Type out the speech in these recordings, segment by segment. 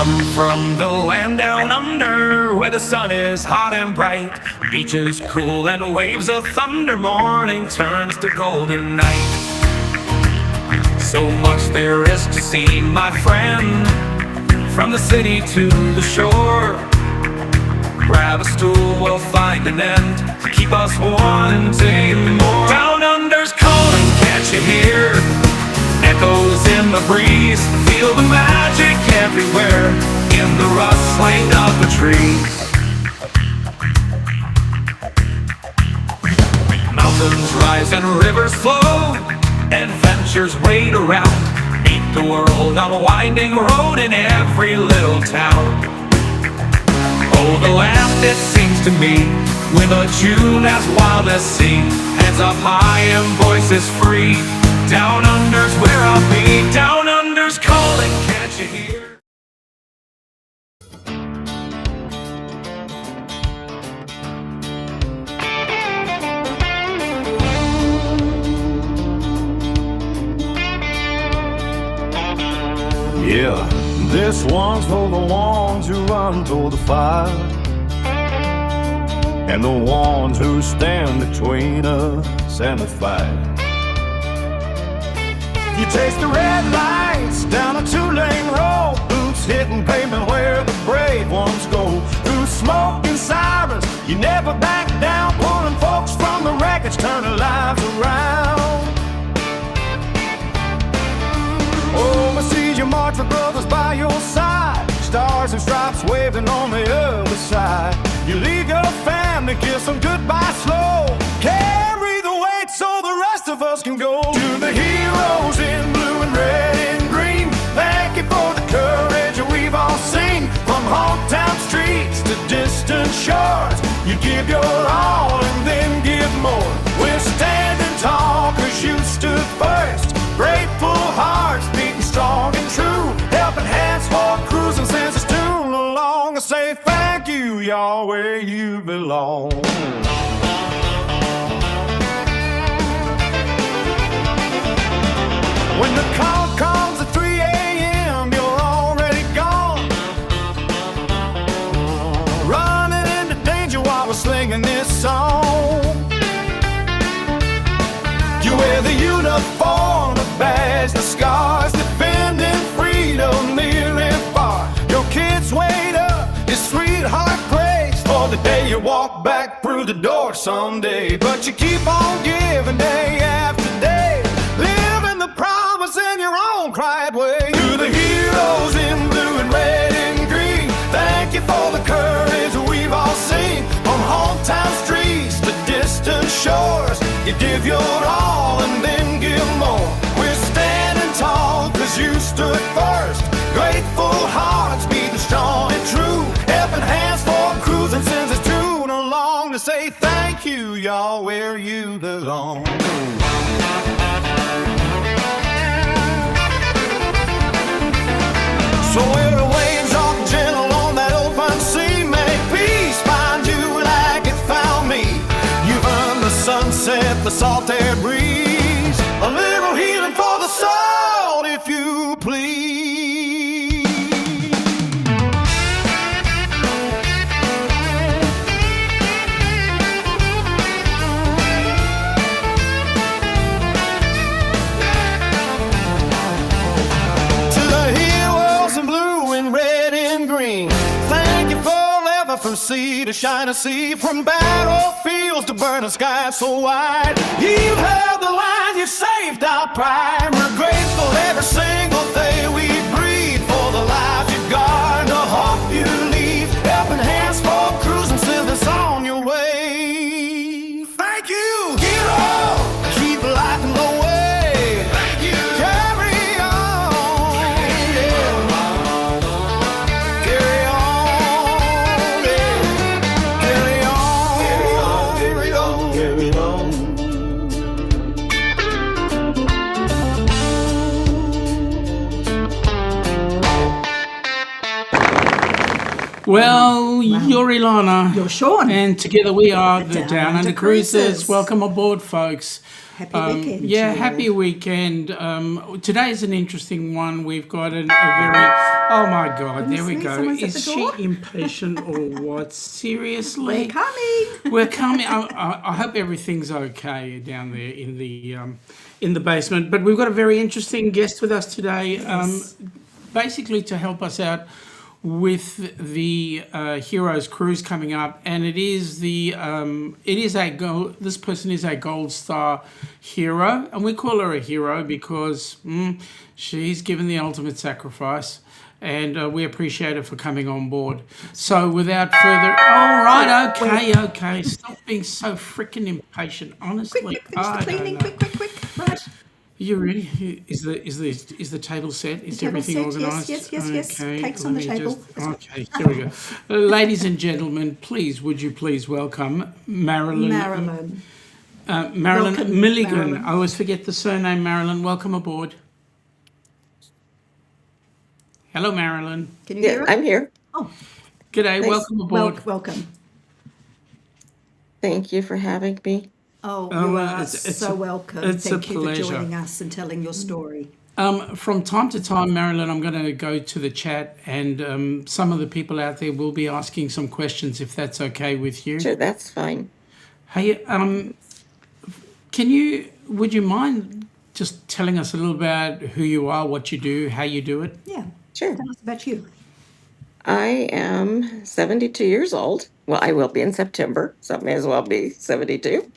I'm from the land down under, where the sun is hot and bright, beaches cool and waves of thunder. Morning turns to golden night. So much there is to see, my friend, from the city to the shore. Grab a stool, we'll find an end to keep us wanting more. Down under's calling, can't you hear? Echoes in the breeze, feel the magic everywhere in the rustling of the trees. Mountains rise and rivers flow, adventures wait around. Meet the world on a winding road in every little town. Oh, the land, it seems to me, with a tune as wild as sea, hands up high and voices free. Down under's where I'll be. Down under's calling, can't you hear? Yeah, this one's for the ones who run toward the fire, and the ones who stand between us and the fire. You chase the red lights down a two-lane road, boots hitting pavement where the brave ones go. Through smoke and sirens, you never back down, pulling folks from the wreckage, turning lives around. Oh, I see you march with brothers by your side, stars and stripes waving on the other side. You leave your family, kiss them goodbye slow, carry the weight so the rest of us can go. To the heroes in blue and red and green, thank you for the courage we've all seen. From hometown streets to distant shores, you give your all and then give more. We're standing tall cause you stood first, grateful hearts beating strong and true, helping hands for cruising since it's too long. I say thank you, y'all, where you belong. When the call comes at 3 a.m., you're already gone, running into danger while we're singing this song. You wear the uniform, the badge, the scars, defending freedom near and far. Your kids wait up, your sweetheart prays for the day you walk back through the door someday. But you keep on giving day after day, living the promise in your own quiet way. To the heroes in blue and red and green, thank you for the courage we've all seen. From hometown streets to distant shores, you give your all and then give more. We're standing tall cause you stood first, grateful hearts beating strong and true, helping hands for cruising since it's too long. To say thank you, y'all, where you belong. So where the waves are gentle on that open sea, may peace find you like it found me. You've earned the sunset, the salt air breeze, a little healing for the soul, if you please. To the heroes in blue and red and green, thank you forever from sea to shining sea, from battlefields to burning skies so wide. You've held the line, you saved our pride. We're grateful every single day we breathe for the lives you guard, the hope you leave, helping hands for cruising till it's on your way. Thank you, hero, keep lighting the way. Thank you, carry on, yeah. Carry on, yeah. Carry on, carry on, carry on. Well, you're Ilana. You're Shaun. And together we are the Down Under Cruisers. Cruisers. Welcome aboard, folks. Happy weekend. Yeah, to you happy all. weekend. Today's an interesting one. We've got a very... Oh, my God. There we Honestly, go. someone's at Is the she door? impatient or what? Seriously? We're coming. We're coming. I hope everything's okay down there in the basement. But we've got a very interesting guest with us today, Yes. basically to help us out with the Heroes cruise coming up, and this person is a gold star hero, and we call her a hero because she's given the ultimate sacrifice. And we appreciate her for coming on board. So without further... All right, okay. Stop being so freaking impatient, honestly. Quick, finish the I don't cleaning. know. Quick. Right. You ready? Is the table set? Is Table everything set, organised? yes. Okay, Cakes on let the me table. Okay, here we go. Ladies and gentlemen, would you please welcome Marilyn. Marilyn. Marilyn Welcome, Milligan. Marilyn. I always forget the surname, Marilyn. Welcome aboard. Hello, Marilyn. Can you hear Yeah, us? I'm here. Oh, G'day, welcome aboard. welcome. Thank you for having me. Oh, Oh, you well, are it's so a- welcome. it's a Thank you for pleasure. joining us and telling your story. From time to time, Marilyn, I'm going to go to the chat, and some of the people out there will be asking some questions, if that's okay with you. Sure, that's fine. Hey, would you mind just telling us a little about who you are, what you do, how you do it? Yeah. Sure. Tell us about you. I am 72 years old. Well, I will be in September, so I may as well be 72.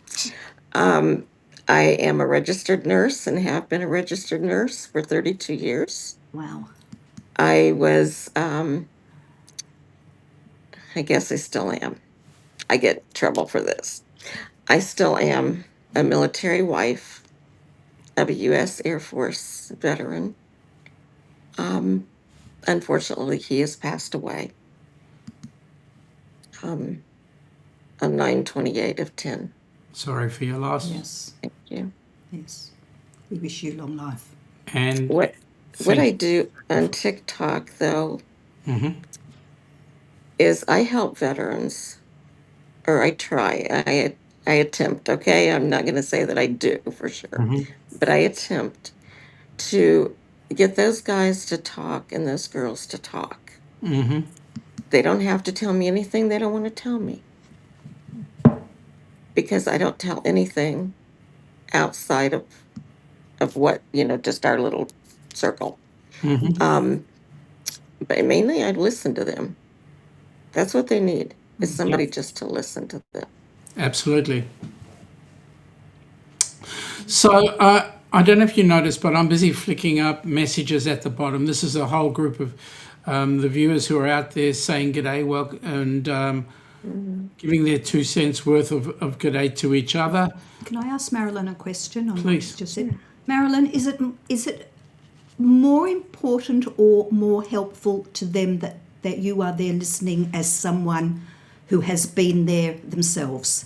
I am a registered nurse and have been a registered nurse for 32 years. Wow. I was, I guess I still am. I get in trouble for this. I still am a military wife of a U.S. Air Force veteran. Unfortunately, he has passed away on 9/28 of 10. Sorry for your loss. Yes. Thank you. Yes. We wish you long life. And What thank I you. do on TikTok, though, Mhm. is I help veterans, or I try. I attempt, okay? I'm not going to say that I do for sure, but I attempt to get those guys to talk and those girls to talk. They don't have to tell me anything they don't want to tell me, because I don't tell anything outside of what, just our little circle. But mainly I listen to them. That's what they need, is somebody just to listen to them. Absolutely. So I don't know if you noticed, but I'm busy flicking up messages at the bottom. This is a whole group of the viewers who are out there saying g'day, welcome, and giving their 2 cents worth of g'day to each other. Can I ask Marilyn a question on Please. what you just said? Marilyn, is it more important or more helpful to them that you are there listening as someone who has been there themselves?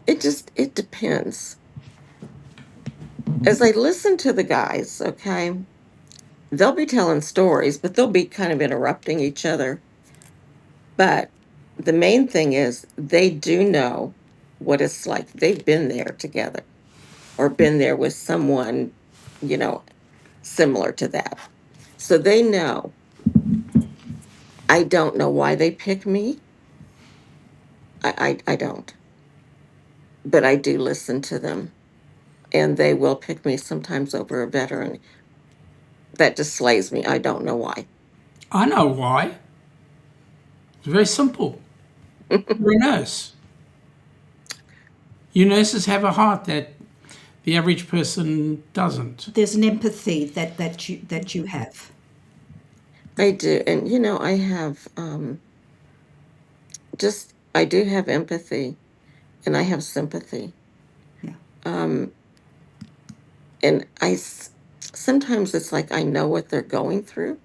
It depends. As I listen to the guys, okay, they'll be telling stories, but they'll be kind of interrupting each other. But the main thing is they do know what it's like. They've been there together or been there with someone, similar to that. So they know. I don't know why they pick me. I don't. But I do listen to them. And they will pick me sometimes over a veteran. That just slays me. I don't know why. I know why. It's very simple. You're a nurse. You nurses have a heart that the average person doesn't. There's an empathy that you have. I do. And, I have I do have empathy and I have sympathy. Yeah. And sometimes it's like I know what they're going through.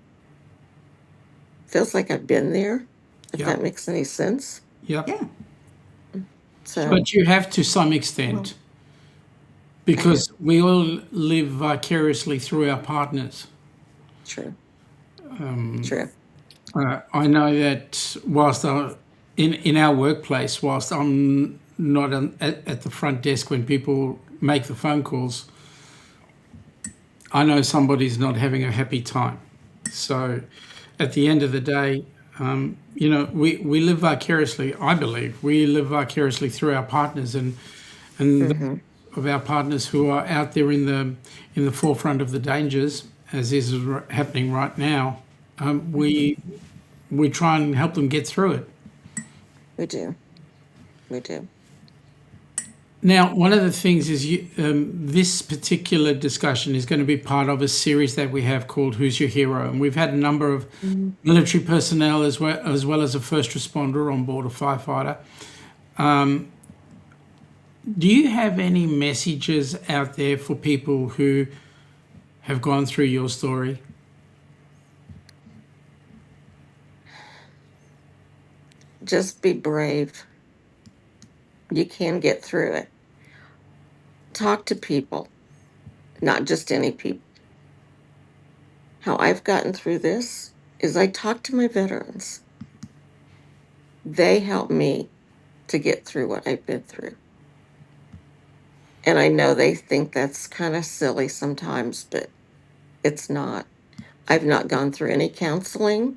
Feels like I've been there, if Yeah. that makes any sense. Yep. Yeah. So, But you have to some extent, because we all live vicariously through our partners. true. True. I know that whilst in our workplace, whilst I'm not at the front desk when people make the phone calls, I know somebody's not having a happy time. So at the end of the day, we live vicariously, I believe, we live vicariously through our partners and Mm-hmm. of our partners who are out there in the forefront of the dangers, as is happening right now. We try and help them get through it. We do. We do. Now, one of the things is this particular discussion is going to be part of a series that we have called Who's Your Hero? And we've had a number of military personnel as well as a first responder on board, a firefighter. Do you have any messages out there for people who have gone through your story? Just be brave. You can get through it. Talk to people, not just any people. How I've gotten through this is I talk to my veterans. They help me to get through what I've been through. And I know they think that's kind of silly sometimes, but it's not. I've not gone through any counseling.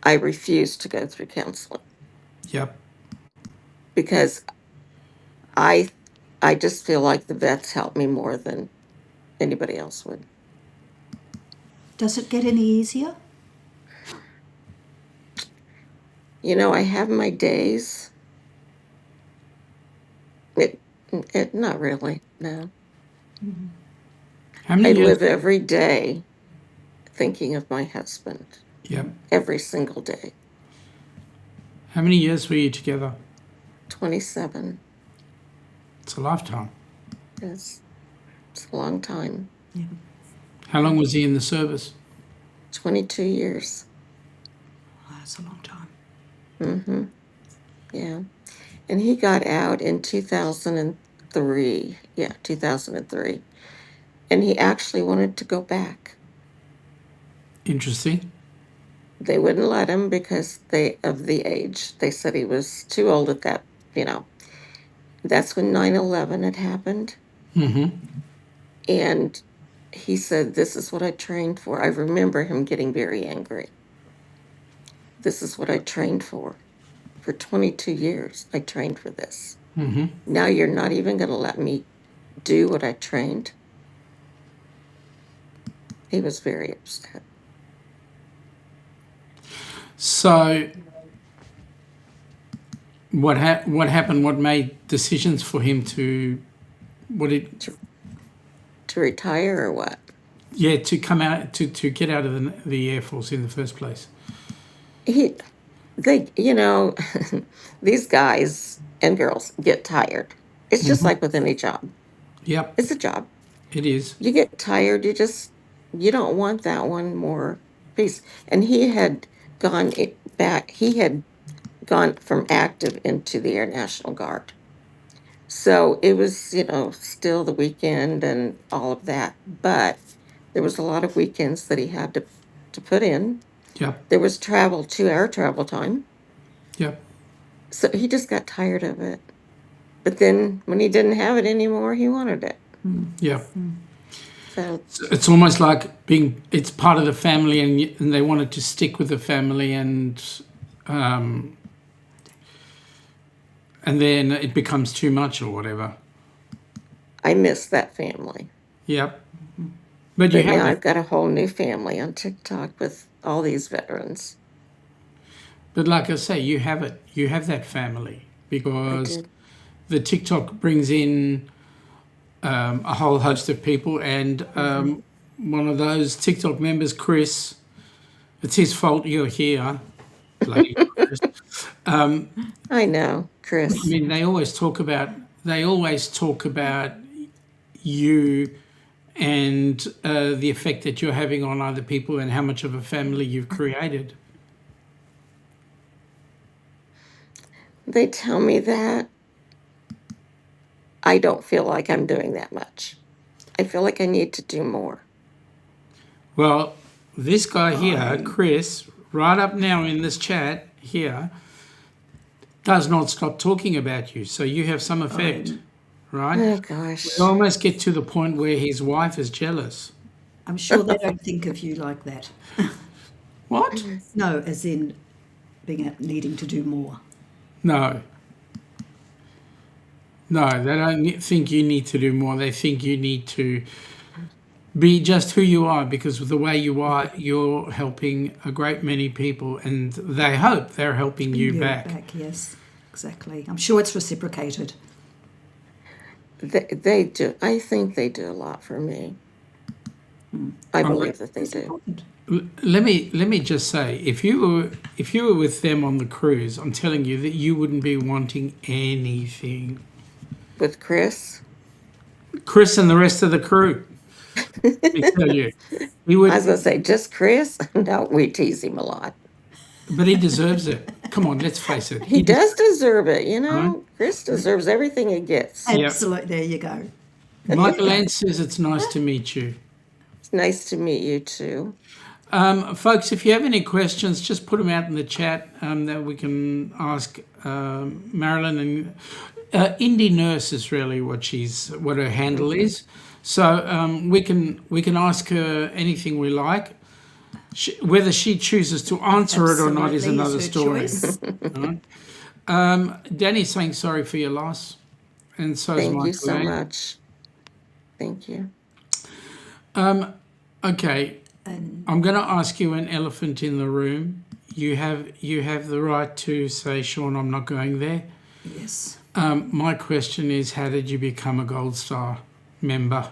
I refuse to go through counseling Yep. because I I just feel like the vets help me more than anybody else would. Does it get any easier? I have my days. It not really. No. How I many years? live every day thinking of my husband. Yep. Every single day. How many years were you together? 27. It's a lifetime. It's a long time. How long was he in the service? 22 years. Oh, that's a long time. Mm-hmm. Yeah. And he got out in 2003. Yeah, 2003. And he actually wanted to go back. Interesting. They wouldn't let him because of the age. They said he was too old at that, you know. That's when 9/11 had happened. Mm-hmm. And he said, "This is what I trained for." I remember him getting very angry. This is what I trained for. For 22 years, I trained for this. Mm-hmm. Now you're not even going to let me do what I trained. He was very upset. So, what happened? What made decisions for him to To retire or what? to come out to get out of the Air Force in the first place? They, these guys and girls get tired. It's just like with any job. Yep, It's a job. it is. You get tired. You don't want that one more piece. And he had gone back. He had gone from active into the Air National Guard. So it was, still the weekend and all of that. But there was a lot of weekends that he had to put in. Yep, There was 2-hour travel time. yep. So he just got tired of it. But then when he didn't have it anymore, he wanted it. Yep. So It's almost like it's part of the family, and they wanted to stick with the family, and then it becomes too much or whatever. I miss that family. Yep. But you But now have I've got a whole new family on TikTok with all these veterans. But like I say, you have it. You have that family I because did. the TikTok brings in a whole host of people, and one of those TikTok members, Chris, it's his fault you're here. Bloody Chris. I know, I Chris. mean, they always talk about you and the effect that you're having on other people and how much of a family you've created. They tell me that. I don't feel like I'm doing that much. I feel like I need to do more. Well, this guy here, Chris, right up now in this chat here, does not stop talking about you. So you have some effect, right? Oh gosh. We almost get to the point where his wife is jealous. I'm sure they don't think of you like that. What? No, as in needing to do more. No. No, they don't think you need to do more. They think you need to be just who you are, because with the way you are, you're helping a great many people, and they hope they're helping you back. Yes, exactly. I'm sure it's reciprocated. They do. I think they do a lot for me. I believe that they do. Let me just say, if you were with them on the cruise, I'm telling you that you wouldn't be wanting anything. With Chris? Chris and the rest of the crew. Let me tell you, he would. I was going to say, just Chris? No, we tease him a lot. But he deserves it. Come on, let's face it. He does deserve it, you know? Right. Chris deserves everything he gets. Yep. Absolutely. There you go. Michael Ann says it's nice to meet you. It's nice to meet you too. Folks, if you have any questions, just put them out in the chat that we can ask Marilyn. And Indy Nurse is really what her handle is. So we can ask her anything we like. Whether she chooses to answer it or not is another story. Right? Danny's saying sorry for your loss, and so is Michael. Thank you so much. Thank you. Okay, I'm going to ask you an elephant in the room. You have the right to say, Shaun, I'm not going there. Yes. My question is, how did you become a Gold Star member?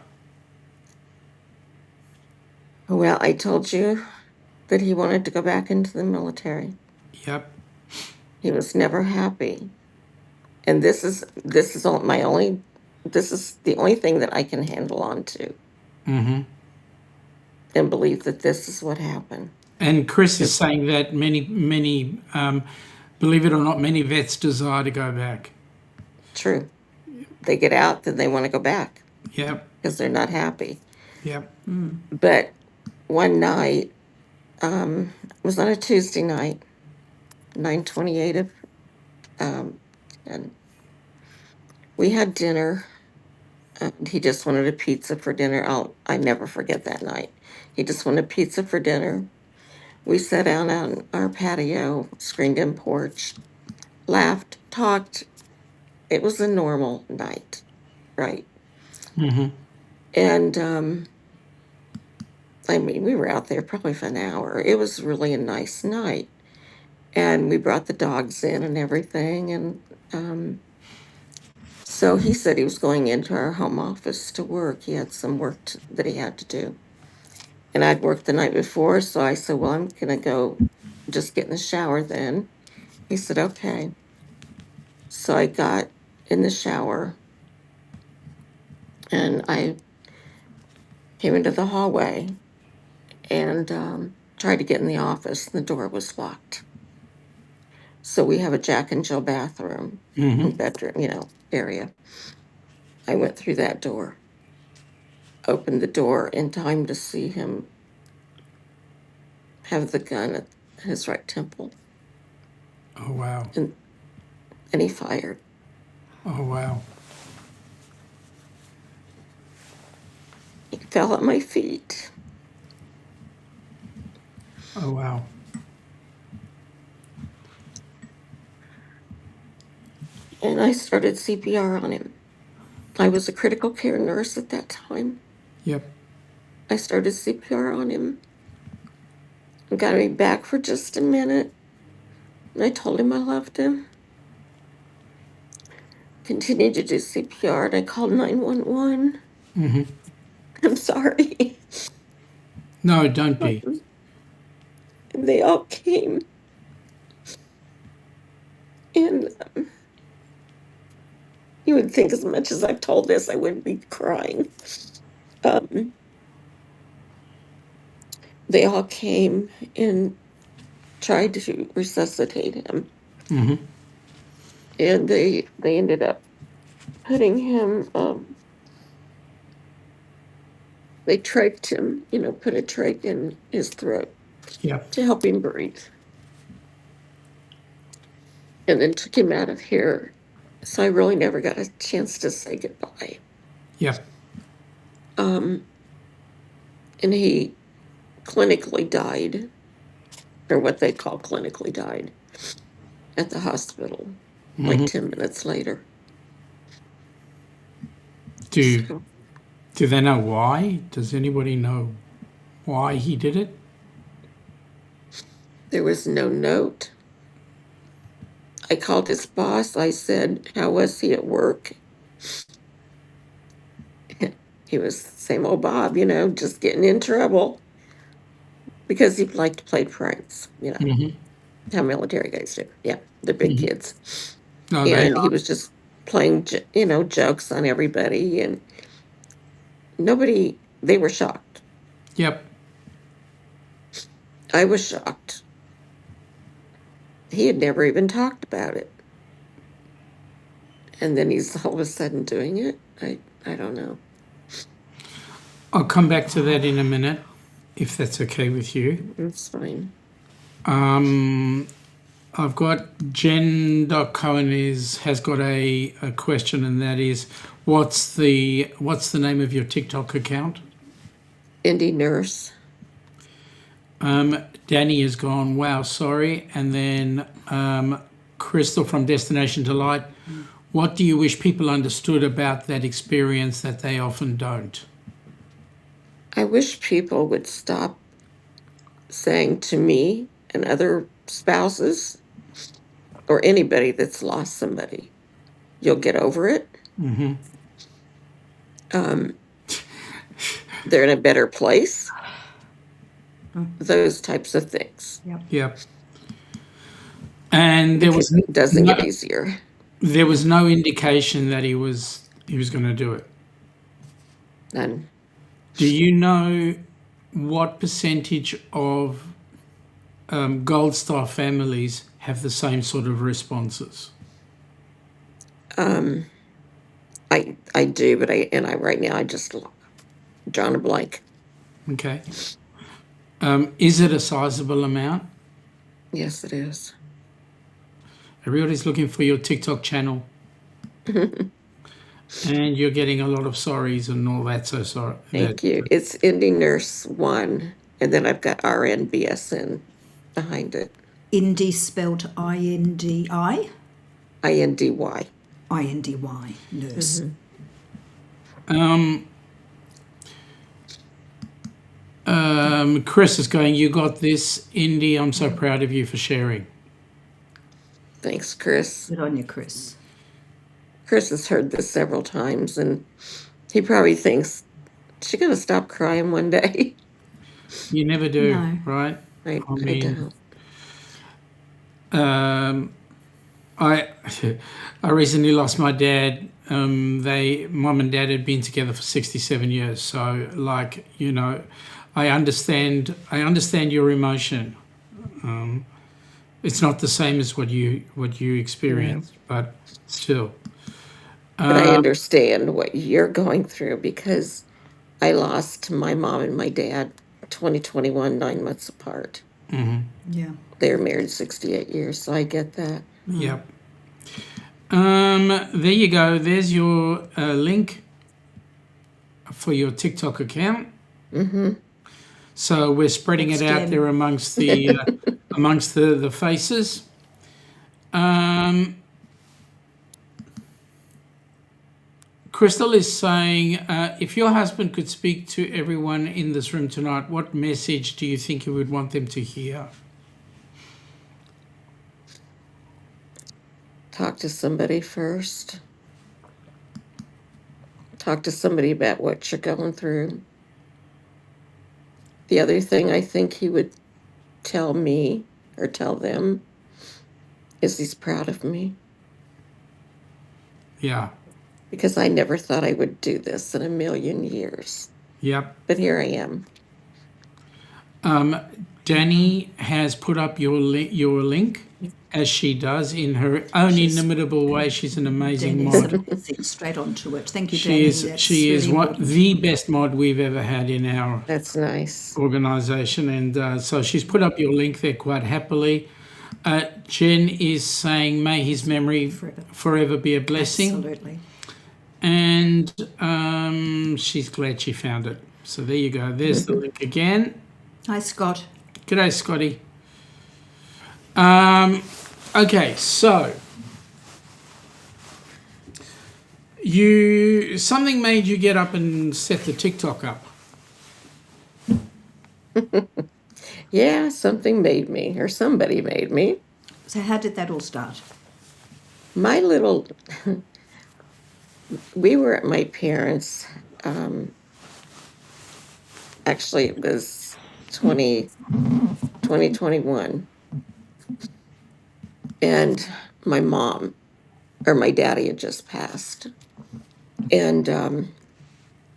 Well, I told you that he wanted to go back into the military. Yep. He was never happy. And this is all this is the only thing that I can handle on to. Mm-hmm. And believe that this is what happened. And Chris is saying that many, believe it or not, many vets desire to go back. True. They get out, then they want to go back. Yep. Because they're not happy. Yep. But one night, it was on a Tuesday night, 9/28 of, and we had dinner. He just wanted a pizza for dinner. I never forget that night. He just wanted pizza for dinner. We sat down on our patio, screened-in porch, laughed, talked. It was a normal night, right? Mm-hmm. And I mean, we were out there probably for an hour. It was really a nice night. And we brought the dogs in and everything. And so he said he was going into our home office to work. He had some work that he had to do. And I'd worked the night before, so I said, well, I'm going to go just get in the shower then. He said, okay. So I got in the shower, and I came into the hallway and tried to get in the office, and the door was locked. So we have a Jack and Jill bathroom, bedroom, area. I went through that door, opened the door in time to see him have the gun at his right temple. Oh, wow. And he fired. Oh, wow. He fell at my feet. Oh, wow. And I started CPR on him. I was a critical care nurse at that time. Yep. I started CPR on him. He got me back for just a minute. And I told him I loved him. Continued to do CPR, and I called 911. Mm-hmm. I'm sorry. No, don't be. And they all came. And you would think as much as I've told this, I wouldn't be crying. They all came and tried to resuscitate him. Mm-hmm. And they ended up putting him, they trached him, put a trach in his throat Yep. to help him breathe. and then took him out of here. So I really never got a chance to say goodbye. Yep. And he clinically died, or what they call clinically died, at the hospital, like 10 minutes later. Do So do they know why? Does anybody know why he did it? there was no note. I called his boss. I said, "How was he at work?" He was same old Bob, just getting in trouble because he liked to play pranks, how military guys do. Yeah, they're big kids. No, they And he are. was just playing, jokes on everybody. And they were shocked. Yep. I was shocked. He had never even talked about it. And then he's all of a sudden doing it. I don't know. I'll come back to that in a minute, if that's okay with you. It's fine. I've got Jen.Cohen has got a question, and that is, what's the name of your TikTok account? Indy Nurse. Danny has gone, wow, sorry. And then Crystal from Destination Delight, what do you wish people understood about that experience that they often don't? I wish people would stop saying to me and other spouses or anybody that's lost somebody, you'll get over it. They're in a better place. Those types of things. Yep. And there was It doesn't get easier. there was no indication that he was going to do it. None. Do you know what percentage of Gold Star families have the same sort of responses? I do, but I right now I just drawn a blank. Okay. Is it a sizable amount? Yes, it is. Everybody's looking for your TikTok channel. And you're getting a lot of sorries and all that, so sorry. Thank you. It's Indy Nurse 1, and then I've got RNBSN behind it. Indy spelled I-N-D-I? INDY. I-N-D-Y, nurse. Chris is going, you got this, Indy. I'm so proud of you for sharing. Thanks, Chris. Good on you, Chris. Chris has heard this several times, and he probably thinks, is she going to stop crying one day? You never do, No. right? I mean, don't. I recently lost my dad. Mum and dad had been together for 67 years. So, I understand your emotion. It's not the same as what you experienced, but still. But I understand what you're going through because I lost my mom and my dad 2021, 9 months apart. Yeah. They were married 68 years, so I get that. Yep. There you go. There's your link for your TikTok account. So we're spreading it out there amongst the faces. Crystal is saying, if your husband could speak to everyone in this room tonight, what message do you think you would want them to hear? Talk to somebody first. Talk to somebody about what you're going through. The other thing I think he would tell me or tell them is he's proud of me. Yeah. Because I never thought I would do this in a million years. Yep. But here I am. Danny has put up your link, as she does in her own inimitable way. She's an amazing mod. Straight onto it. Thank you, Danny. She is the best mod we've ever had in our That's nice. organisation, and so she's put up your link there quite happily. Jen is saying, may his memory forever be a blessing. Absolutely. And she's glad she found it. So there you go. There's the link again. Hi, Scott. G'day, Scotty. Okay, so something made you get up and set the TikTok up. Yeah, something made me, or somebody made me. So how did that all start? My little, we were at my parents', actually it was 2021. And my mom, or my daddy had just passed. And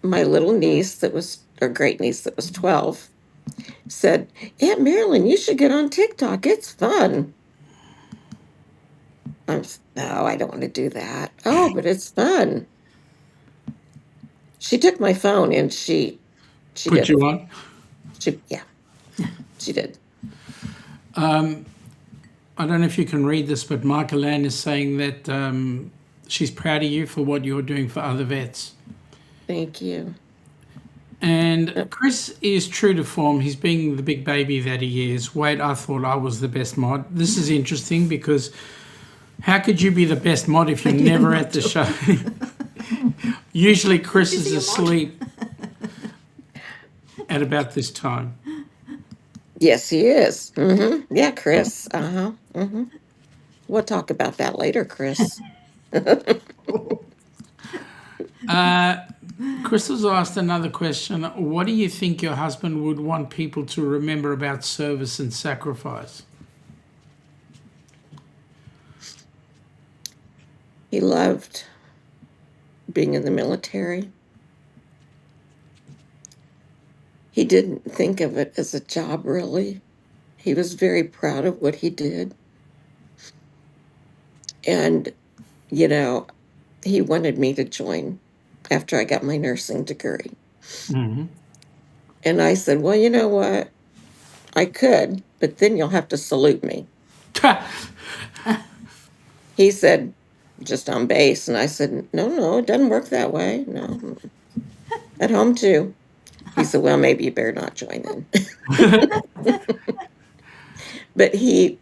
my little niece or great niece that was 12, said, Aunt Marilyn, you should get on TikTok. It's fun. No, I don't want to do that. Oh, but it's fun. She took my phone and she Put did. you on. Yeah, she did. I don't know if you can read this, but Michael Ann is saying that she's proud of you for what you're doing for other vets. Thank you. And Chris is true to form. He's being the big baby that he is. Wait, I thought I was the best mod. This is interesting because how could you be the best mod if you're never at the show? Usually Chris is asleep at about this time. Yes, he is. Yeah, Chris. We'll talk about that later, Chris. Crystal's asked another question. What do you think your husband would want people to remember about service and sacrifice? He loved being in the military. He didn't think of it as a job, really. He was very proud of what he did. And, he wanted me to join after I got my nursing degree. Mm-hmm. And I said, well, you know what? I could, but then you'll have to salute me. He said, just on base. And I said, no, it doesn't work that way. No. At home, too. He said, well, maybe you better not join then. But he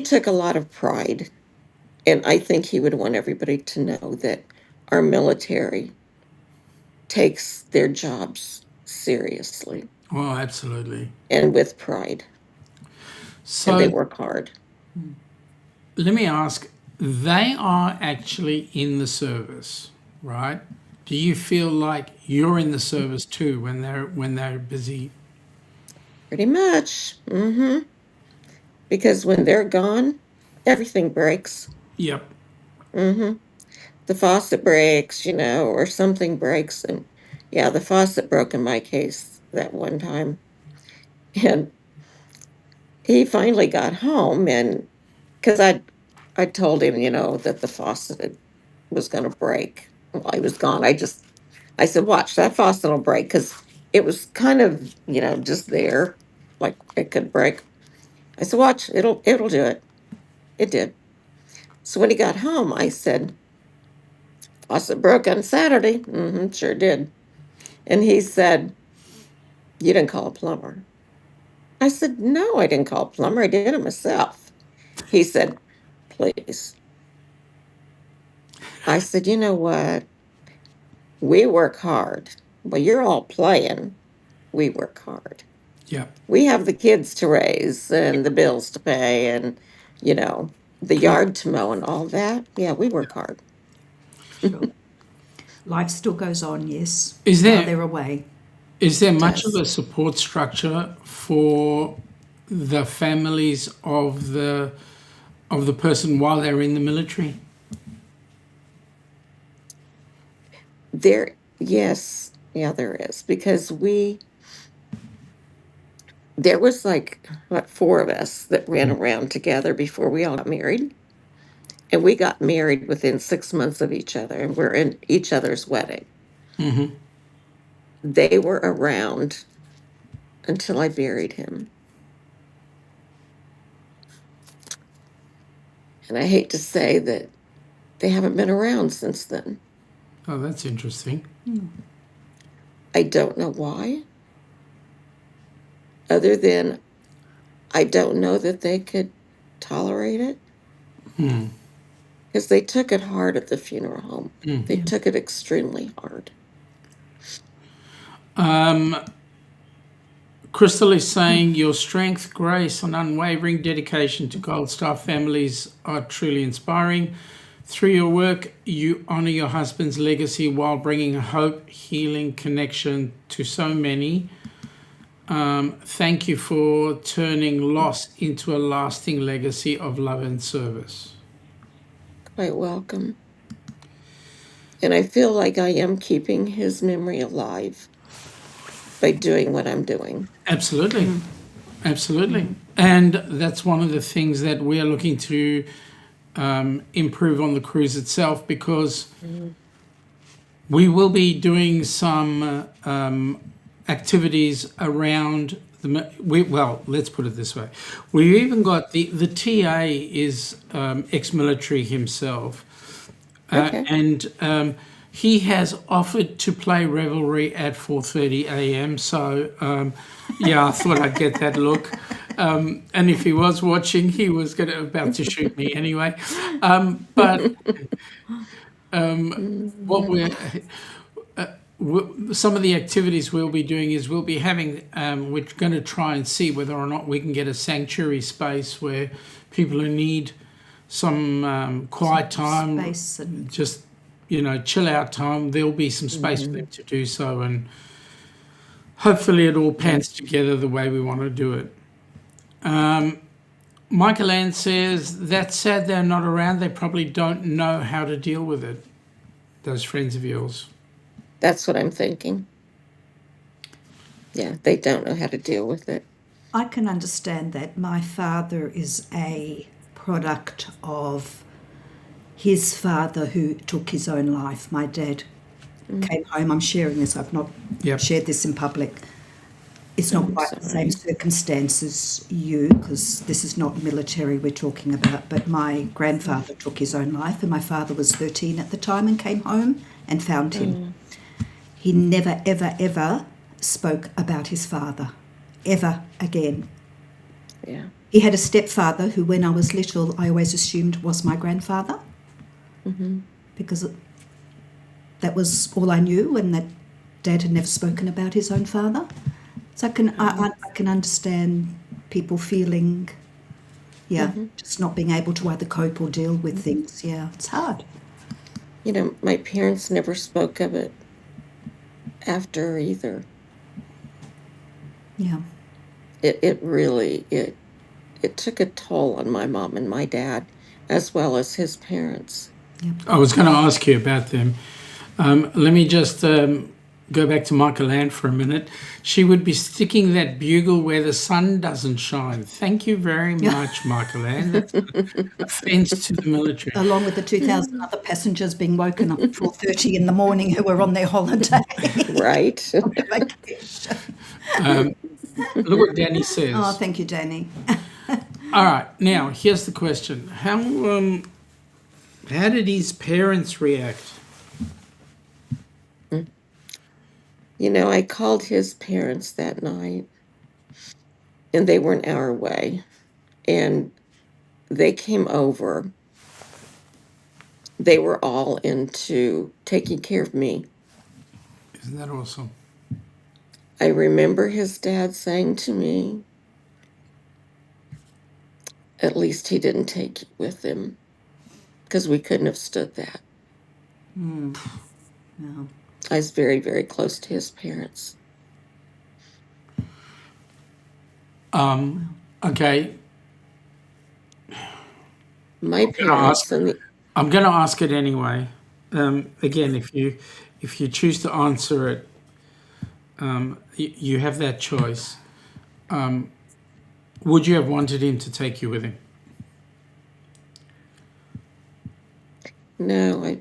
took a lot of pride. And I think he would want everybody to know that our military takes their jobs seriously Oh, absolutely. and with pride. So And they work hard. let me ask, they are actually in the service, right? Do you feel like you're in the service too when they're busy? Pretty much. Because when they're gone, everything breaks. Yep. The faucet breaks, or something breaks. And yeah, the faucet broke in my case that one time. And he finally got home, and because I told him, that the faucet was going to break while he was gone. I said, watch, that faucet will break, because it was kind of, just there, like it could break. I said, watch, it'll do it. It did. So when he got home, I said, faucet broke on Saturday. Sure did. And he said, you didn't call a plumber. I said, no, I didn't call a plumber. I did it myself. He said, please. I said, you know what? We work hard. Well, you're all playing. We work hard. Yep. We have the kids to raise and the bills to pay and, the yard to mow and all that. Yeah, we work hard. Sure. Life still goes on, yes. Is there- while they're away? Is there much of does. a support structure for the families of the person while they're in the military? Yes, yeah, there is. Because there was like, what, 4 of us that ran around together before we all got married. And we got married within 6 months of each other, and we're in each other's wedding. They were around until I buried him. And I hate to say that they haven't been around since then. Oh, that's interesting. I don't know why, other than I don't know that they could tolerate it. Because they took it hard at the funeral home. They took it extremely hard. Crystal is saying your strength, grace, and unwavering dedication to Gold Star families are truly inspiring. Through your work, you honor your husband's legacy while bringing hope, healing, connection to so many. Thank you for turning loss into a lasting legacy of love and service. Quite welcome. And I feel like I am keeping his memory alive by doing what I'm doing. Absolutely. Absolutely. And that's one of the things that we are looking to improve on the cruise itself, because we will be doing some activities around well, let's put it this way. We even got the TA is ex-military himself. Okay. And he has offered to play Revelry at 4:30 a.m. So, yeah, I thought I'd get that look. And if he was watching, he was about to shoot me anyway. But what some of the activities we'll be doing is we'll be having, we're going to try and see whether or not we can get a sanctuary space where people who need some quiet time, Space and just, chill out time, there'll be some space for them to do so. And hopefully it all pans together the way we want to do it. Michael Ann says, that's sad they're not around. They probably don't know how to deal with it, those friends of yours. That's what I'm thinking. Yeah, they don't know how to deal with it. I can understand that. My father is a product of his father who took his own life. My dad came home. I'm sharing this. I've not shared this in public. It's not quite the same circumstance as you, because this is not military we're talking about, but my grandfather took his own life, and my father was 13 at the time and came home and found him. He never, ever, ever spoke about his father, ever again. Yeah. He had a stepfather who, when I was little, I always assumed was my grandfather, because that was all I knew, and that Dad had never spoken about his own father. So I can understand people feeling, just not being able to either cope or deal with things. Yeah, it's hard. My parents never spoke of it after either. Yeah. It really took a toll on my mom and my dad, as well as his parents. I was going to ask you about them. Let me just go back to Michael Ann for a minute. She would be sticking that bugle where the sun doesn't shine. Thank you very much, Michael Ann. That's an offence to the military. Along with the 2,000 other passengers being woken up at 4:30 in the morning who were on their holiday. Right. On their vacation. Look what Danny says. Oh, thank you, Danny. All right, now here's the question: How did his parents react? I called his parents that night, and they were an hour away, and they came over. They were all into taking care of me. Isn't that awesome? I remember his dad saying to me, at least he didn't take you with him, because we couldn't have stood that. No. I was very, very close to his parents. Okay. My parents I'm going to ask it anyway. Again, if you choose to answer it, you have that choice. Would you have wanted him to take you with him? No.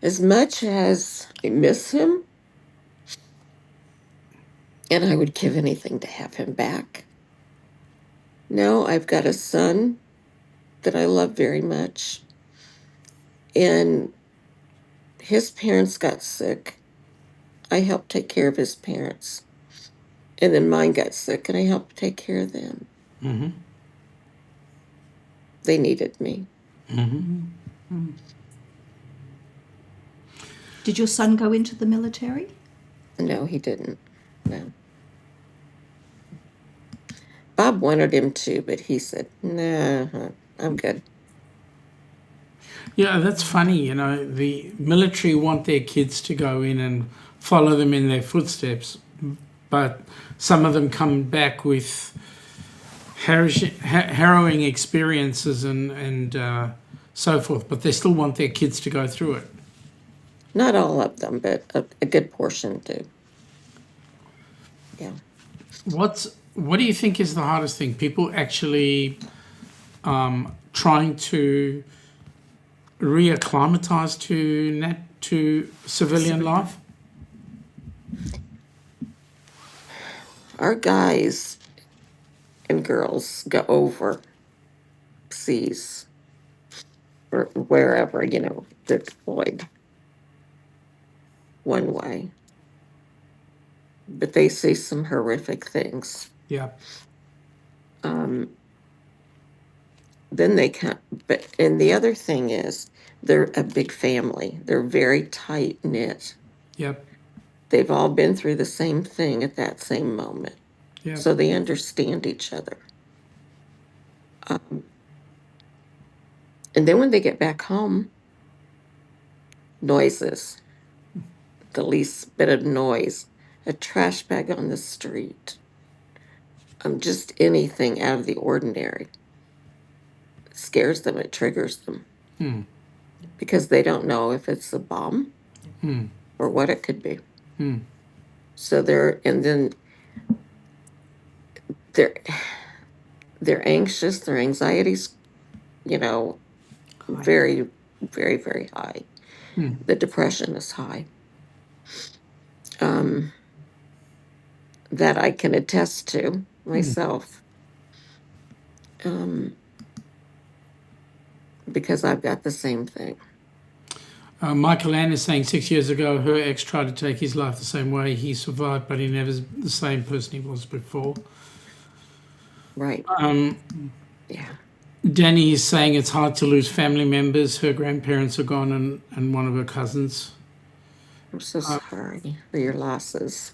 As much as I miss him, and I would give anything to have him back, No, I've got a son that I love very much. And his parents got sick. I helped take care of his parents. And then mine got sick, and I helped take care of them. Mm-hmm. They needed me. Did your son go into the military? No, he didn't. No. Bob wanted him to, but he said, "Nah, I'm good." Yeah, that's funny. You know, the military want their kids to go in and follow them in their footsteps, but some of them come back with harrowing experiences and so forth, but they still want their kids to go through it. Not all of them, but a good portion do. Yeah. What do you think is the hardest thing? People actually trying to reacclimatize to civilian life? Our guys and girls go overseas or wherever, they're deployed one way. But they see some horrific things. Yeah. Then they come, and the other thing is they're a big family. They're very tight knit. Yep. They've all been through the same thing at that same moment. Yep. So they understand each other. And then when they get back home, noises, the least bit of noise, a trash bag on the street, just anything out of the ordinary. It scares them, it triggers them. Because they don't know if it's a bomb or what it could be. So they're anxious, their anxiety's, very, very, very high. The depression is high. That I can attest to myself. Because I've got the same thing. Michael Ann is saying 6 years ago her ex tried to take his life the same way. He survived, but he never the same person he was before. Right. Yeah. Danny is saying it's hard to lose family members. Her grandparents are gone and one of her cousins. I'm so sorry for your losses.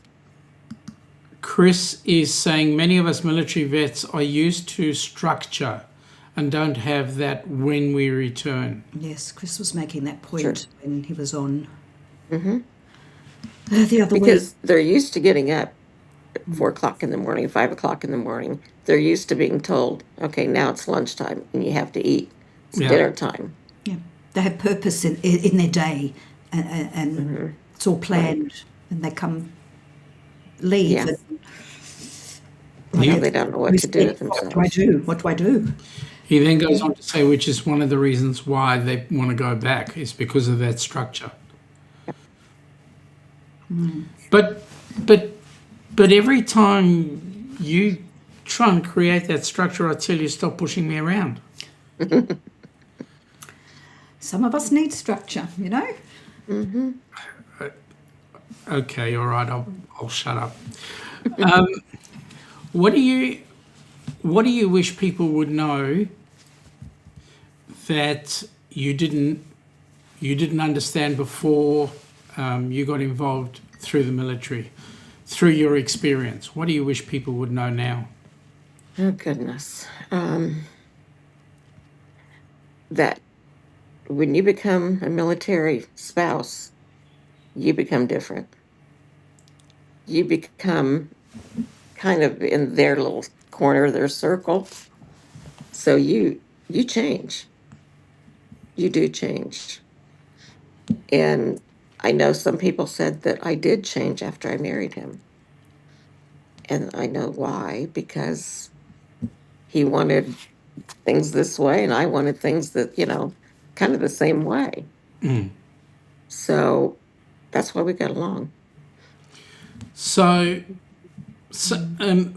Chris is saying many of us military vets are used to structure and don't have that when we return. Yes, Chris was making that point Sure. when he was on the other week. Because they're used to getting up at 4 o'clock in the morning, 5 o'clock in the morning. They're used to being told, okay, now it's lunchtime and you have to eat. It's dinner time. Yeah, they have purpose in their day, and it's all planned, and they leave. Yeah. They don't know what to do with What themselves. do I do? What do I do? He then goes on to say, which is one of the reasons why they want to go back, is because of that structure. But every time you try and create that structure, I tell you, stop pushing me around. Some of us need structure, you know. Okay, all right, I'll shut up. What do you wish people would know that you didn't understand before you got involved through the military, through your experience? What do you wish people would know now? Oh, goodness. That when you become a military spouse, you become different. You become kind of in their little corner of their circle. So you change. You do change. And I know some people said that I did change after I married him. And I know why, because he wanted things this way and I wanted things that, kind of the same way. So that's why we got along. So So,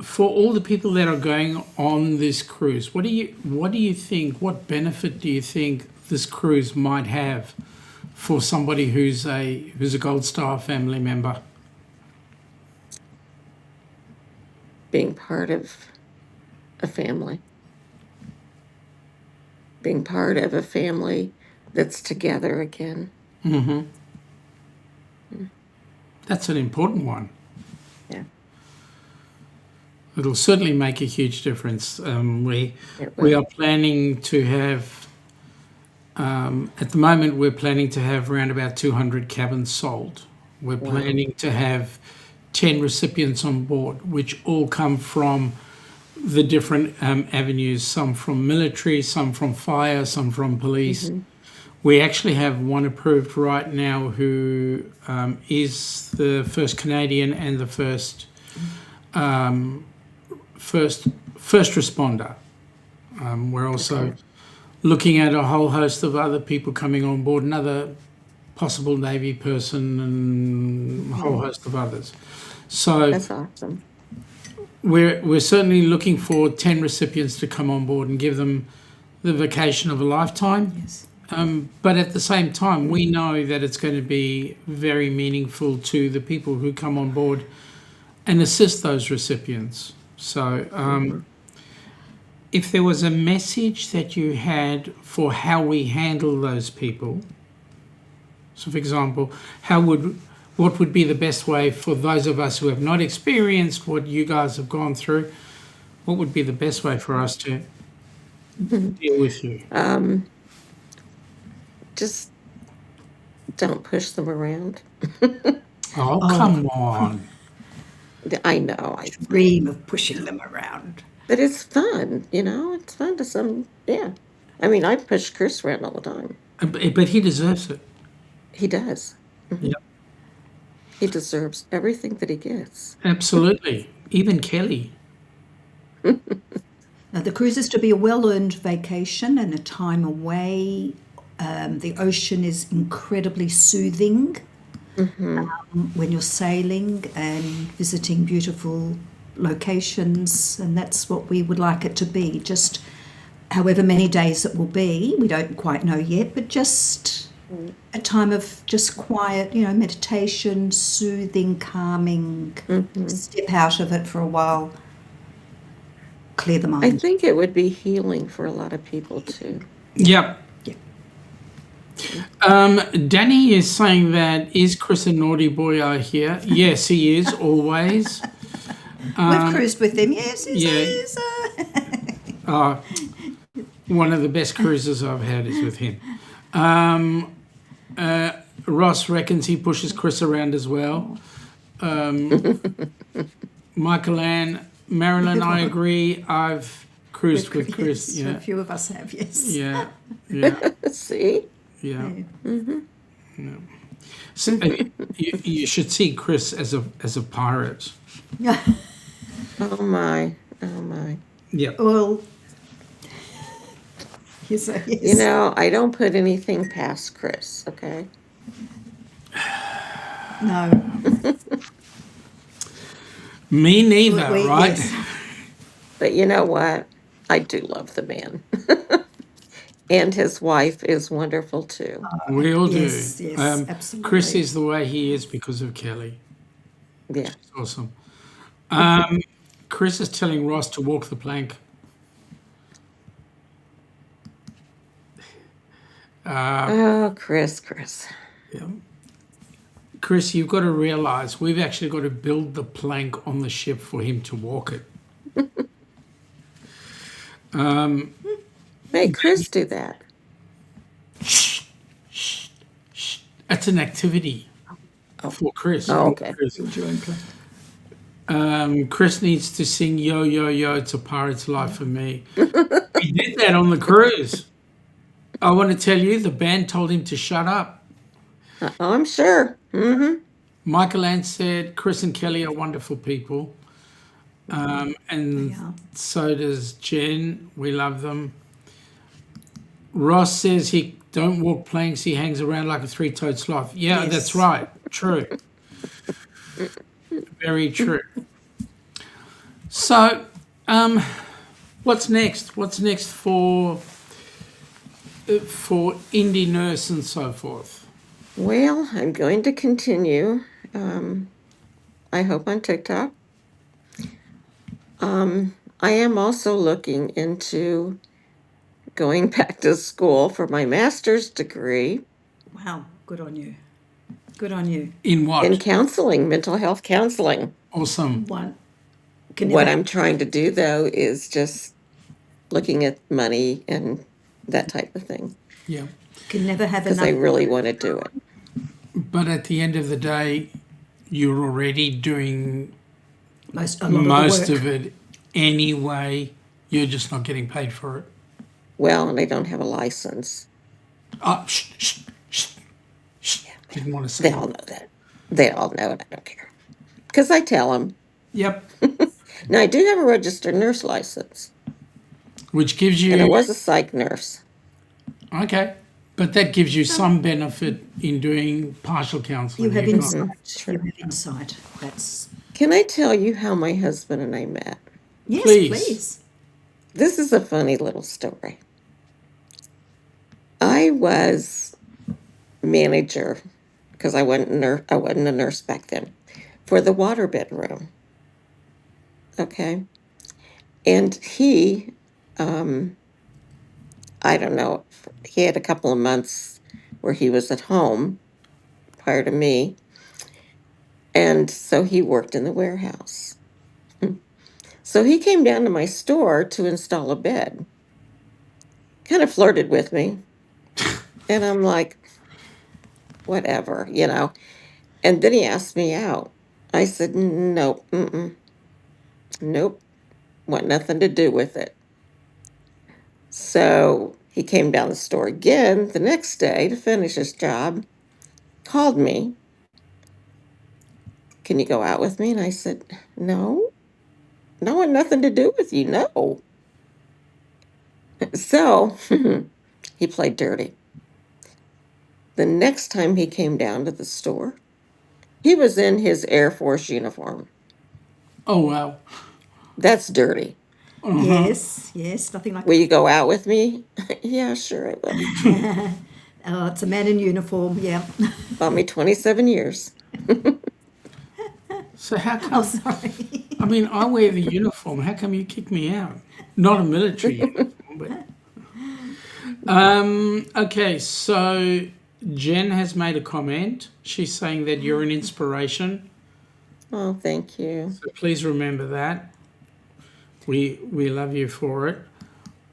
for all the people that are going on this cruise, what do you think? What benefit do you think this cruise might have for somebody who's a Gold Star family member? Being part of a family. Being part of a family that's together again. That's an important one. Yeah. It'll certainly make a huge difference. We It we will. are planning to have, at the moment, we're planning to have around about 200 cabins sold. We're planning to have 10 recipients on board, which all come from the different avenues, some from military, some from fire, some from police. We actually have one approved right now who is the first Canadian and the first responder. We're also looking at a whole host of other people coming on board, another possible Navy person and a whole host of others. So That's awesome. we're certainly looking for 10 recipients to come on board and give them the vacation of a lifetime. Yes. But at the same time, we know that it's going to be very meaningful to the people who come on board and assist those recipients. So if there was a message that you had for how we handle those people, so for example, what would be the best way for those of us who have not experienced what you guys have gone through, what would be the best way for us to deal with you? Just don't push them around. Oh, come on. I know, Dream of pushing them around. but it's fun, It's fun to some, yeah. I mean, I push Chris around all the time. But he deserves it. He does. Yep. He deserves everything that he gets. Absolutely. Even Kelly. Now, the cruise is to be a well-earned vacation and a time away. The ocean is incredibly soothing when you're sailing and visiting beautiful locations, and that's what we would like it to be. Just however many days it will be, we don't quite know yet, but just a time of just quiet, meditation, soothing, calming, step out of it for a while, clear the I mind. think it would be healing for a lot of people too. Yep. Yeah. Danny is saying that, is Chris a naughty boy I hear? Yes, he is, always. We've cruised with him, yes. He's One of the best cruises I've had is with him. Ross reckons he pushes Chris around as well. Michael Ann, Marilyn, I agree. I've cruised with Chris. Yes, Yeah, a few of us have, yes. yeah. See? Yeah. Yeah. So, you should see Chris as a pirate. Oh my. Yeah. Well, yes, yes. I don't put anything past Chris, okay? No. Me neither, right? Yes. But you know what? I do love the man. And his wife is wonderful too. We all Yes, do. yes, absolutely. Chris is the way he is because of Kelly. Yeah. It's awesome. Chris is telling Ross to walk the plank. Oh, Chris. Chris, you've got to realise we've actually got to build the plank on the ship for him to walk it. Make Chris do that. That's an activity for Chris. Oh, okay. Chris. Chris needs to sing Yo, Yo, Yo, It's a Pirate's Life for Me. He did that on the cruise. I want to tell you, the band told him to shut up. Oh, I'm sure. Michael Ann said Chris and Kelly are wonderful people. And are. so does Jen. We love them. Ross says he don't walk planks, he hangs around like a three-toed sloth. Yeah, Yes. that's right. True. Very true. So, what's next? What's next for Indy Nurse and so forth? Well, I'm going to continue. I hope on TikTok. I am also looking into going back to school for my master's degree Wow, good on you. Good on you. In what? in counseling, mental health counseling. Awesome. One can What never, I'm trying to do, though, is just looking at money and that type of thing Yeah. can never have because enough. I really want to do it. But at the end of the day, you're already doing A lot most of the work. of it anyway. You're just not getting paid for it. Well, and I don't have a license. Oh, shh, shh, shh, shh. Didn't want to say They all know that. They all know it. I don't care because I tell them. Yep. Now, I do have a registered nurse license, Which gives and I you, was a psych nurse. okay, but that gives you some benefit in doing partial counselling. You have You've got- insight. You have insight. That's Can I tell you how my husband and I met? yes, Please. please. This is a funny little story. I was manager because I wasn't a nurse back then for the waterbed room. Okay, and he, I don't know, he had a couple of months where he was at home prior to me, and so he worked in the warehouse. So he came down to my store to install a bed. Kind of flirted with me, and I'm like, whatever, you know. And then he asked me out. I said, nope, nope, want nothing to do with it. So he came down the store again the next day to finish his job, called me. Can you go out with me? And I said, no, no, want nothing to do with you, no. So he played dirty. The next time he came down to the store, he was in his Air Force uniform. Oh, wow. That's dirty. Yes, yes. Nothing like Will you go out with me? Yeah, sure, I will. oh, it's a man in uniform. Yeah. Bought me 27 years. So how come, Oh, sorry. I mean, I wear the uniform. How come you kick me out? Not a military uniform, but. Okay, so Jen has made a comment. She's saying that you're an inspiration. Oh, thank you. So please remember that. We love you for it.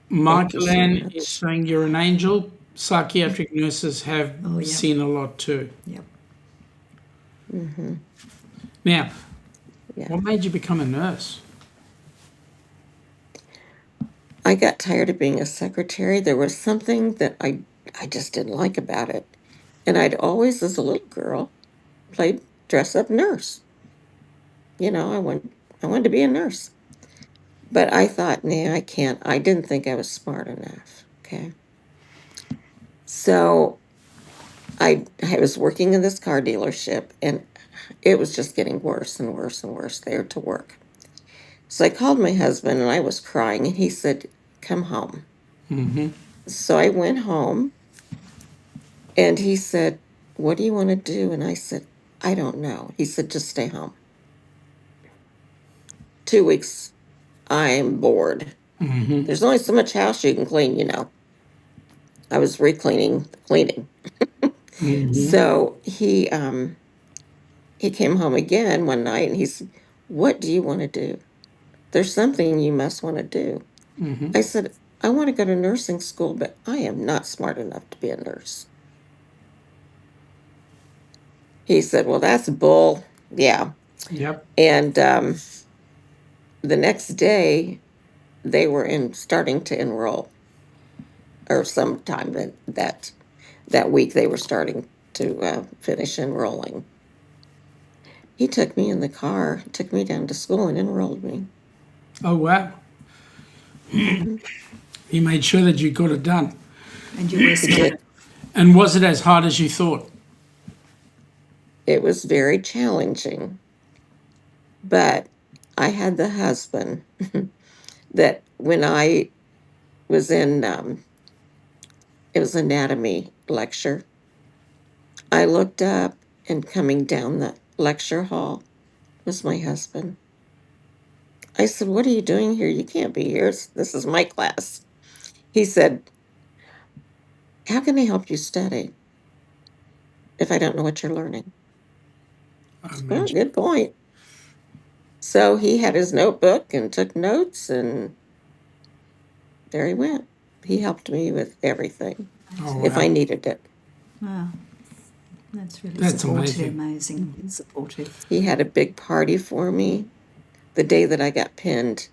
Michael so Ann much. is saying you're an angel. Psychiatric nurses have yeah. seen a lot too. Yep. Now, Yeah. what made you become a nurse? I got tired of being a secretary. There was something that I just didn't like about it. And I'd always, as a little girl, played dress up nurse. You know, I wanted to be a nurse. But I thought, nah, I can't. I didn't think I was smart enough. Okay. So I was working in this car dealership, and it was just getting worse and worse and worse there to work. So I called my husband, and I was crying, and he said, come home. So I went home, and he said, what do you want to do? And I said, I don't know. He said, just stay home. 2 weeks, I'm bored. There's only so much house you can clean, you know. I was cleaning. So he came home again one night, and he said, what do you want to do? There's something you must want to do. I said, I want to go to nursing school, but I am not smart enough to be a nurse. He said, well, that's bull. Yeah. Yep. And the next day, they were starting to enroll, or sometime that week they were starting to finish enrolling. He took me in the car, took me down to school, and enrolled me. Oh, wow. He made sure that you got it done. And you were smart. And was it as hard as you thought? It was very challenging, but I had the husband that when I was in, it was anatomy lecture, I looked up and coming down the lecture hall was my husband. I said, "What are you doing here? You can't be here. This is my class." He said, "How can I help you study if I don't know what you're learning?" Well, Imagine. good point. So he had his notebook and took notes, and there he went. He helped me with everything Oh, if I wow. needed it. Wow, that's really That's supportive, amazing. amazing, supportive. He had a big party for me the day that I got pinned.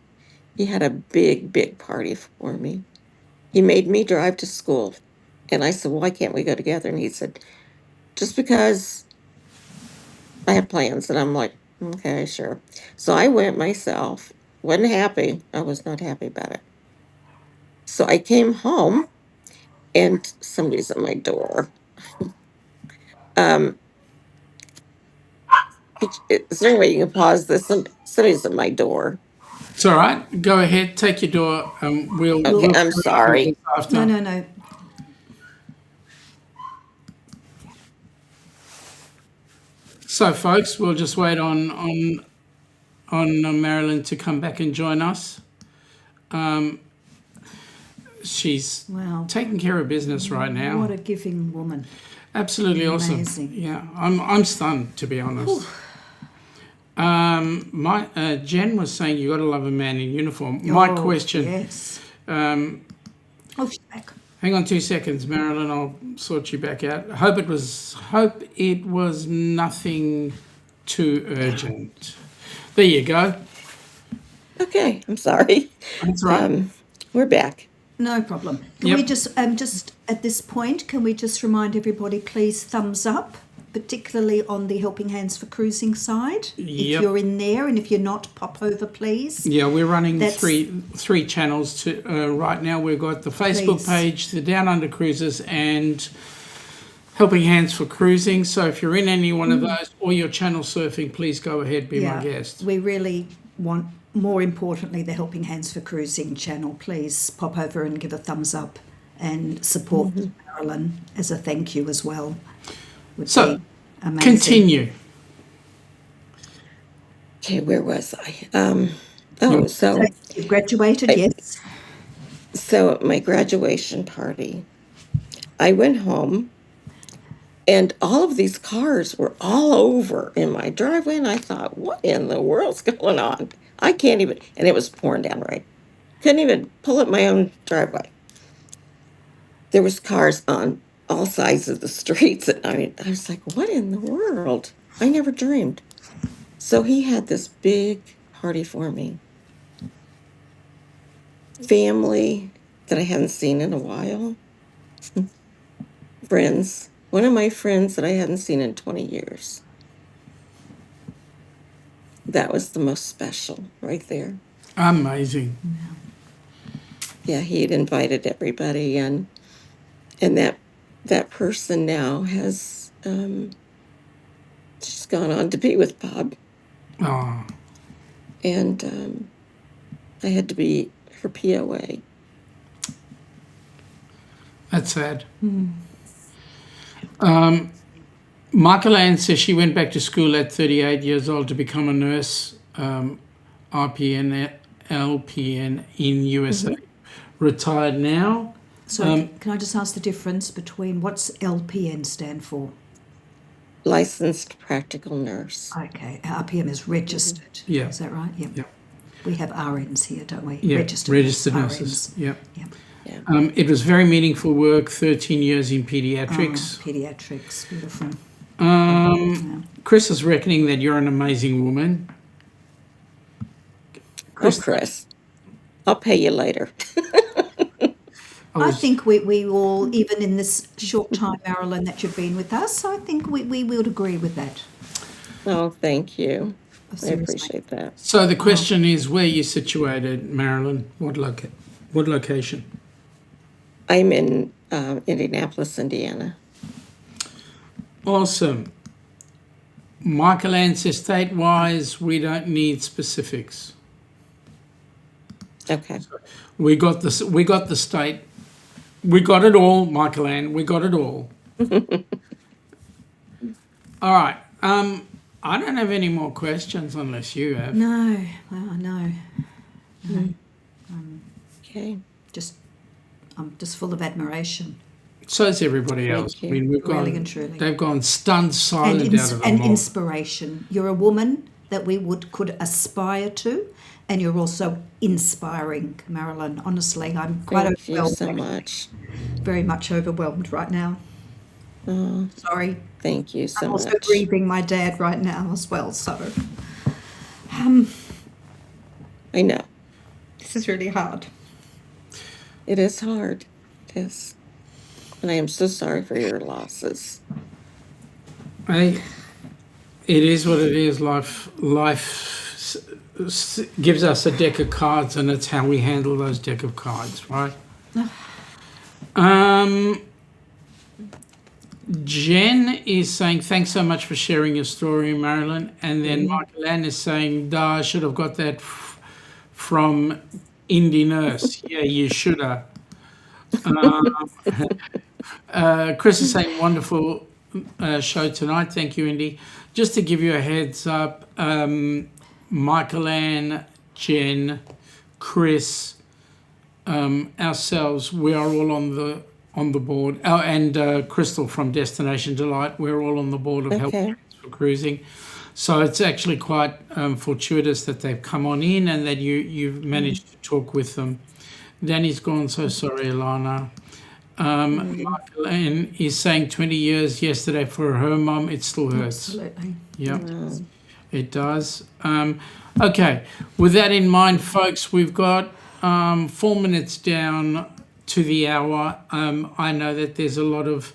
He had a big, big party for me. He made me drive to school. And I said, "Well, why can't we go together?" And he said, "Just because I have plans." And I'm like, "Okay, sure." So I went myself. Wasn't happy. I was not happy about it. So I came home and somebody's at my door. Um, is there a way you can pause this? Somebody's at my door. It's all right. Go ahead. Take your door. Okay, We'll I'm carry on with sorry. this No, after. no, no. So, folks, we'll just wait on Marilyn to come back and join us. She's Wow. taking care of business right now. What a giving woman. Absolutely awesome. Amazing. Yeah, I'm stunned, to be honest. Jen was saying you got to love a man in uniform. My Oh, question. Yes. Um, Oh, she's back. hang on 2 seconds, Marilyn. I'll sort you back out. Hope it was nothing too urgent. There you go. Okay, I'm sorry. That's right. We're back. No problem. Can Yep. we just at this point, can we just remind everybody, please thumbs up, particularly on the Helping Hands for Cruising side. Yep. If you're in there, and if you're not, pop over, please. Yeah, we're running That's- three channels to right now. We've got the Facebook Please. page, the Down Under Cruisers, and Helping Hands for Cruising. So if you're in any one of those or you're channel surfing, please go ahead, be my guest. We really want, more importantly, the Helping Hands for Cruising channel. Please pop over and give a thumbs up and support Marilyn as a thank you as well. Would So, be amazing. continue. Okay, where was I? So you've graduated, yes. So at my graduation party, I went home and all of these cars were all over in my driveway. And I thought, what in the world's going on? I can't even, and it was pouring down rain. Couldn't even pull up my own driveway. There was cars on all sides of the streets. And I was like, what in the world? I never dreamed. So he had this big party for me. Family that I hadn't seen in a while. Friends. One of my friends that I hadn't seen in 20 years. That was the most special right there. Amazing. Yeah, he had invited everybody, and that person now has she's gone on to be with Bob, Oh, and I had to be her POA. that's sad. Michael Ann says she went back to school at 38 years old to become a nurse, RPN, LPN in USA. Retired now. So can I just ask the difference between what's LPN stand for? Licensed practical nurse. Okay, RPM is registered. Yeah. Is that right? Yep. Yep. We have RNs here, don't we? Yeah, Registered registered RNs. nurses. Yep. Yep. Yeah. It was very meaningful work, 13 years in paediatrics. Pediatrics, beautiful. Chris is reckoning that you're an amazing woman. Oh, Chris, I'll pay you later. I think we all, even in this short time, Marilyn, that you've been with us, I think we would agree with that. Oh, thank you. I Seriously. appreciate that. So the question is, where are you situated, Marilyn? What location? I'm in Indianapolis, Indiana. Awesome. Michael Ann says state-wise, we don't need specifics. Okay. We got the state. We got it all, Michael Ann. We got it all. All right. I don't have any more questions unless you have. No, well, no. Okay. I'm just full of admiration So is everybody else. you. I mean, we've Really gone. and truly. They've gone stunned silent out of the and mob. inspiration. You're a woman that we could aspire to, and you're also inspiring, Marilyn. Honestly, I'm quite Thank you overwhelmed. so much. Very much overwhelmed right now. Oh, Sorry. thank you so I'm also much. grieving my dad right now as well. So I know. this is really hard. It is hard. It is. And I am so sorry for your losses. Hey, it is what it is. Life gives us a deck of cards, and it's how we handle those deck of cards, right? Jen is saying, thanks so much for sharing your story, Marilyn. And then Michael Ann is saying, I should have got that from Indy Nurse. Yeah, you should have. Chris is saying, wonderful show tonight. Thank you, Indy. Just to give you a heads up, Michael Ann, Jen, Chris, ourselves, we are all on the board. Oh, and Crystal from Destination Delight, we're all on the board of Okay. Help for Cruising. So it's actually quite fortuitous that they've come on in and that you've managed to talk with them. Danny's gone, so sorry, Alana. Michael Ann is saying 20 years yesterday for her mum, it still hurts. Absolutely. Yep, it does. Okay, with that in mind, folks, we've got 4 minutes down to the hour. I know that there's a lot of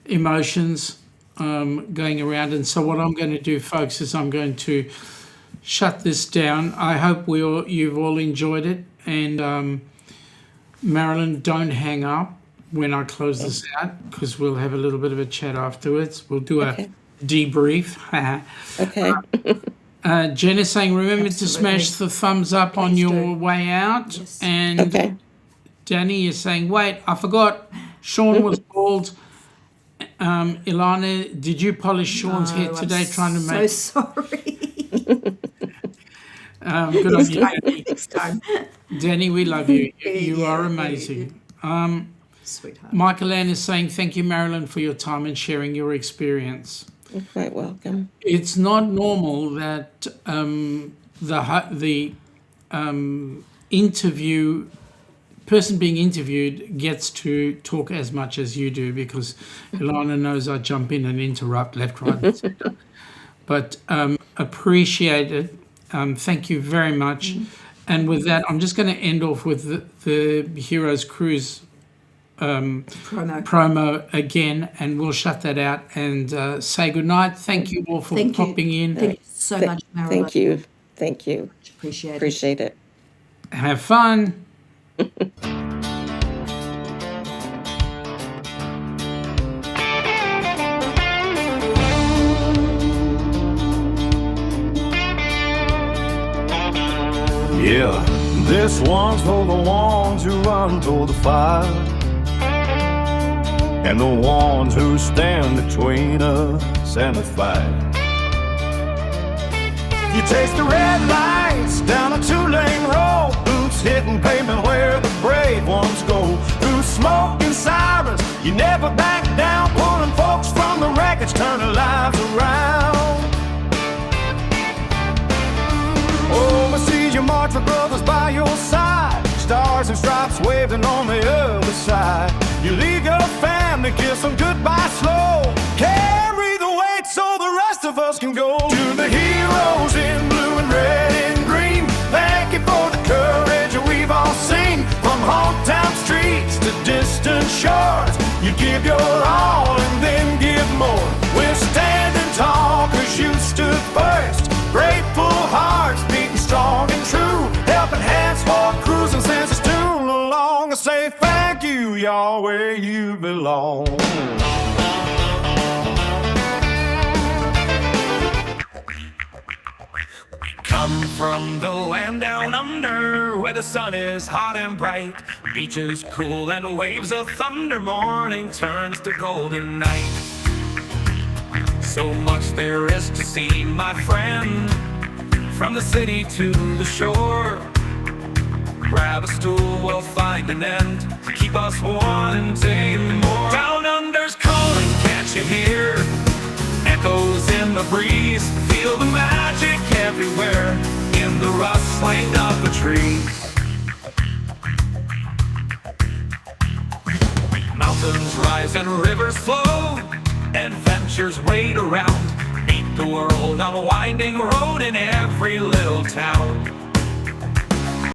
emotions going around, and so what I'm going to do, folks, is I'm going to shut this down. I hope you've all enjoyed it, and Marilyn, don't hang up when I close this out, because we'll have a little bit of a chat afterwards. We'll do a Okay. debrief. Okay. Jen is saying, remember to Absolutely. smash the thumbs up on Please your do. way out. Yes. And Okay. Danny is saying, wait, I forgot. Shaun was bald. Ilana, did you polish Shaun's hair Oh, today I'm trying to so make... sorry. Good on you, Danny. Next time. Danny, we love you. You Yeah, are yeah, amazing. Sweetheart. Michael Ann is saying, thank you, Marilyn, for your time and sharing your experience. You're quite welcome. It's not normal that the person being interviewed gets to talk as much as you do, because Ilana knows I jump in and interrupt left, right, and centre. But appreciate it. Thank you very much. And with that, I'm just going to end off with the Heroes Cruise promo again, and we'll shut that out and say goodnight. Thank you all for Thank you. popping in. Thank you so much, Marilyn. Thank you. Thank you. Appreciate it. Appreciate it. Have fun. Yeah, this one's for the ones who run toward the fire, and the ones who stand between us and the fire. You taste the red lights down a 2-lane road, boots hitting pavement where the brave ones go. Through smoke and sirens, you never back down, pulling folks from the wreckage, turning lives around. Overseas, you march with brothers by your side, stars and stripes waving on the other side. You leave your family, kiss them goodbye slow, carry the weight so the rest of us can go. To the heroes in blue and red and green, thank you for the courage we've all seen. From hometown streets to distant shores, you give your all and then give more. We're standing tall cause you stood first, grateful hearts beating strong and true, helping hands for cruising senses tune along. I say thank you, y'all, where you belong. Come from the land down under, where the sun is hot and bright, beaches cool and waves of thunder. Morning turns to golden night. So much there is to see, my friend, from the city to the shore. Grab a stool, we'll find an end to keep us wanting more. Down under's calling, can't you hear? Echoes in the breeze, feel the magic everywhere, in the rustling of the trees. Mountains rise and rivers flow, adventures wait around. Meet the world on a winding road in every little town.